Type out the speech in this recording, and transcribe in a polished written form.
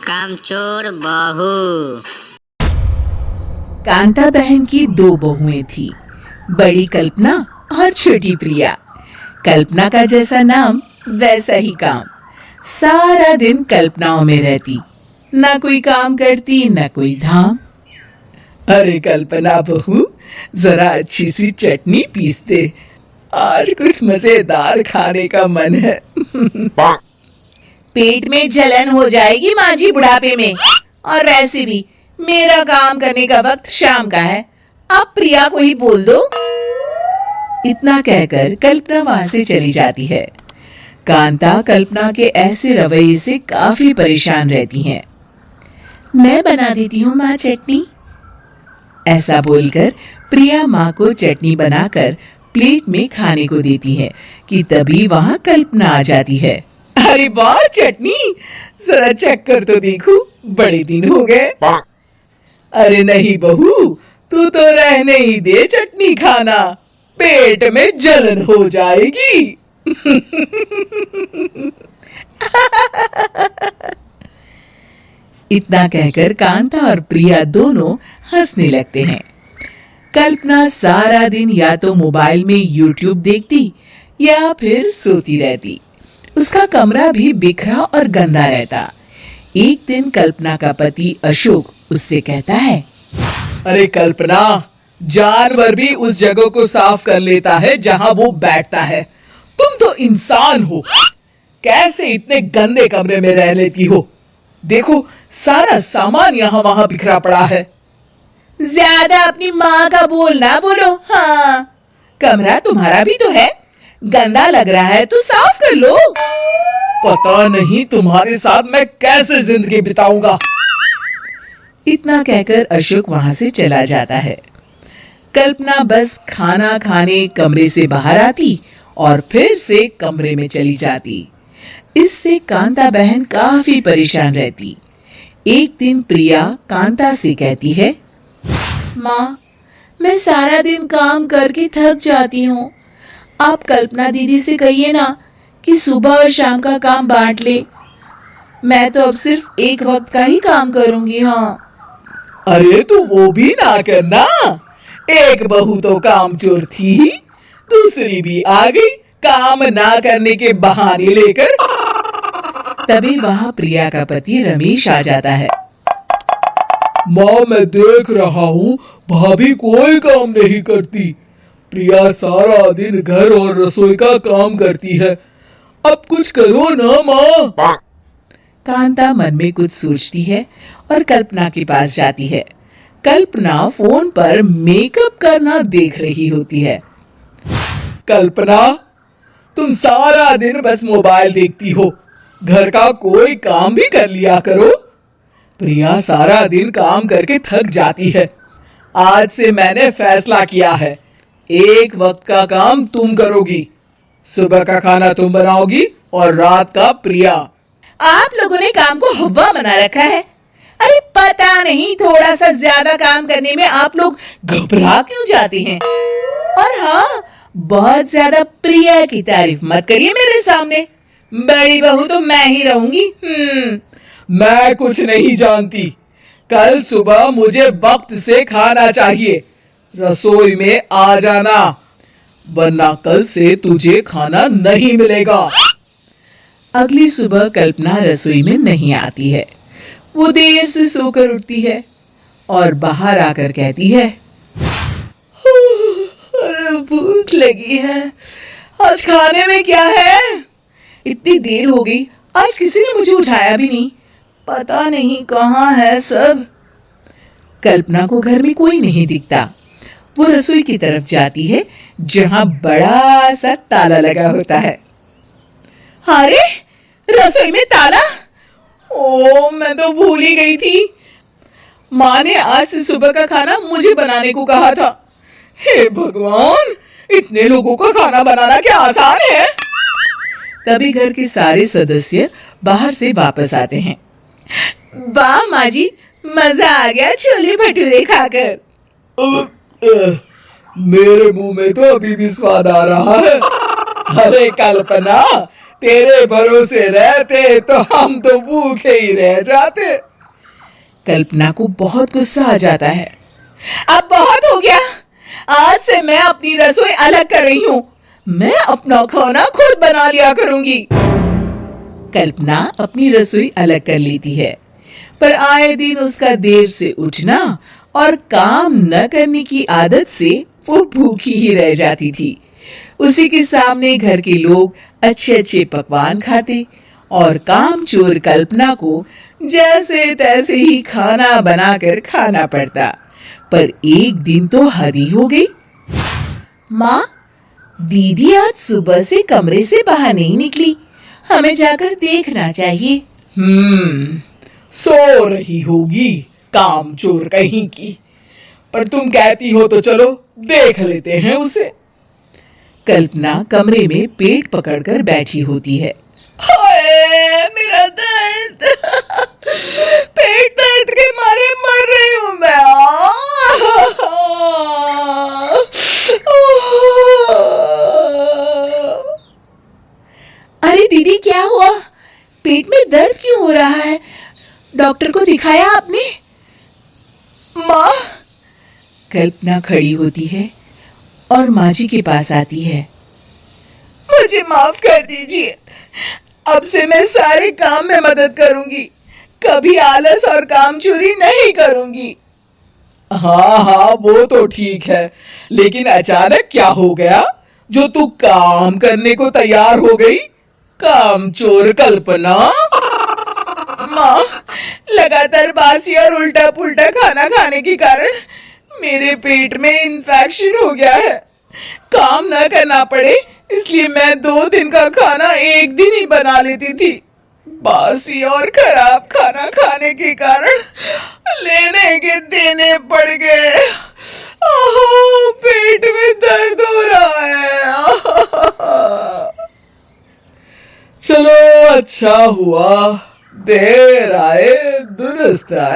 कामचोर बहू। कांता बहन की दो बहुएं थी, बड़ी कल्पना और छोटी प्रिया। कल्पना का जैसा नाम वैसा ही काम। सारा दिन कल्पनाओं में रहती, ना कोई काम करती न कोई धाम। अरे कल्पना बहू, जरा अच्छी सी चटनी पीस दे, आज कुछ मजेदार खाने का मन है। पेट में जलन हो जाएगी माँ जी बुढ़ापे में, और वैसे भी मेरा काम करने का वक्त शाम का है, आप प्रिया को ही बोल दो। इतना कहकर कल्पना वहां से चली जाती है। कांता कल्पना के ऐसे रवैये से काफी परेशान रहती हैं। मैं बना देती हूँ माँ चटनी। ऐसा बोलकर प्रिया माँ को चटनी बनाकर प्लेट में खाने को देती है कि तभी वहां कल्पना आ जाती है। अरे वाह चटनी, जरा चेक कर तो देखूं, बड़े दिन हो गए। अरे नहीं बहू, तू तो रहने ही दे चटनी खाना, पेट में जलन हो जाएगी। इतना कहकर कांता और प्रिया दोनों हंसने लगते हैं। कल्पना सारा दिन या तो मोबाइल में यूट्यूब देखती या फिर सोती रहती। उसका कमरा भी बिखरा और गंदा रहता। एक दिन कल्पना का पति अशोक उससे कहता है, अरे कल्पना, जानवर भी उस जगह को साफ कर लेता है जहां वो बैठता है, तुम तो इंसान हो, कैसे इतने गंदे कमरे में रह लेती हो? देखो सारा सामान यहाँ वहां बिखरा पड़ा है। ज्यादा अपनी माँ का बोल ना बोलो। हाँ, कमरा तुम्हारा भी तो है, गंदा लग रहा है तो साफ कर लो। पता नहीं तुम्हारे साथ मैं कैसे जिंदगी बिताऊंगा। इतना कहकर अशोक वहां से चला जाता है। कल्पना बस खाना खाने कमरे से बाहर आती और फिर से कमरे में चली जाती। इससे कांता बहन काफी परेशान रहती। एक दिन प्रिया कांता से कहती है, माँ, मैं सारा दिन काम करके थक जाती हूँ, आप कल्पना दीदी से कहिए ना कि सुबह और शाम का काम बांट ले, मैं तो अब सिर्फ एक वक्त का ही काम करूंगी। हाँ। अरे तो वो भी ना करना, एक बहू तो कामचोर थी, दूसरी भी आ गई काम ना करने के बहाने लेकर। तभी वहां प्रिया का पति रमेश आ जाता है। माँ, मैं देख रहा हूँ भाभी कोई काम नहीं करती, प्रिया सारा दिन घर और रसोई का काम करती है, अब कुछ करो ना माँ। कांता मन में कुछ सोचती है और कल्पना के पास जाती है। कल्पना फोन पर मेकअप करना देख रही होती है। कल्पना, तुम सारा दिन बस मोबाइल देखती हो, घर का कोई काम भी कर लिया करो। प्रिया सारा दिन काम करके थक जाती है, आज से मैंने फैसला किया है, एक वक्त का काम तुम करोगी, सुबह का खाना तुम बनाओगी और रात का प्रिया। आप लोगों ने काम को हवा बना रखा है। अरे पता नहीं थोड़ा सा ज्यादा काम करने में आप लोग घबरा क्यों जाते हैं। और हाँ, बहुत ज्यादा प्रिया की तारीफ मत करिए मेरे सामने, बड़ी बहू तो मैं ही रहूंगी। मैं कुछ नहीं जानती, कल सुबह मुझे वक्त से खाना चाहिए, रसोई में आ जाना, वरना कल से तुझे खाना नहीं मिलेगा। अगली सुबह कल्पना रसोई में नहीं आती है। वो देर से सोकर उठती है और बाहर आकर कहती है, अरे भूख लगी है, आज खाने में क्या है? इतनी देर हो गई, आज किसी ने मुझे उठाया भी नहीं, पता नहीं कहाँ है सब। कल्पना को घर में कोई नहीं दिखता। वो रसोई की तरफ जाती है जहां बड़ा सा ताला लगा होता है। अरे रसोई में ताला! ओ, मैं तो भूल ही गई थी, माँ ने आज से सुबह का खाना मुझे बनाने को कहा था। हे भगवान, इतने लोगों का खाना बनाना क्या आसान है। तभी घर के सारे सदस्य बाहर से वापस आते हैं। वाह माँ जी, मजा आ गया छोले भटूरे खाकर। मेरे मुंह में तो अभी भी स्वाद आ रहा है। अरे कल्पना, तेरे भरोसे रहते तो हम तो भूखे ही रह जाते। कल्पना को बहुत गुस्सा आ जाता है। अब बहुत हो गया, आज से मैं अपनी रसोई अलग कर रही हूँ। मैं अपना खाना खुद बना लिया करूंगी। कल्पना अपनी रसोई अलग कर लेती है, पर आए दिन उसका देर से उठना और काम न करने की आदत से वो भूखी ही रह जाती थी। उसी के सामने घर के लोग अच्छे अच्छे पकवान खाते और कामचोर कल्पना को जैसे तैसे ही खाना बनाकर खाना पड़ता। पर एक दिन तो हद ही हो गई। माँ, दीदी आज सुबह से कमरे से बाहर नहीं निकली, हमें जाकर देखना चाहिए। सो रही होगी कामचोर कहीं की। पर तुम कहती हो तो चलो देख लेते हैं उसे। कल्पना कमरे में पेट पकड़कर बैठी होती है। हाय मेरा दर्द, पेट दर्द के मारे मर रही हूं मैं। अरे दीदी, क्या हुआ? पेट में दर्द क्यों हो रहा है? डॉक्टर को दिखाया आपने? माँ, कल्पना खड़ी होती है और माँ जी के पास आती है। मुझे माफ कर दीजिए, अब से मैं सारे काम में मदद करूंगी, कभी आलस और काम चोरी नहीं करूंगी। हाँ हाँ वो तो ठीक है, लेकिन अचानक क्या हो गया जो तू काम करने को तैयार हो गई? कामचोर कल्पना। माँ, लगातार बासी और उल्टा पुल्टा खाना खाने के कारण मेरे पेट में इन्फेक्शन हो गया है। काम न करना पड़े इसलिए मैं 2 दिन का खाना एक दिन ही बना लेती थी। बासी और खराब खाना खाने के कारण लेने के देने पड़ गए। पेट में दर्द हो रहा है। चलो अच्छा हुआ, देर आए दुरुस्त आए।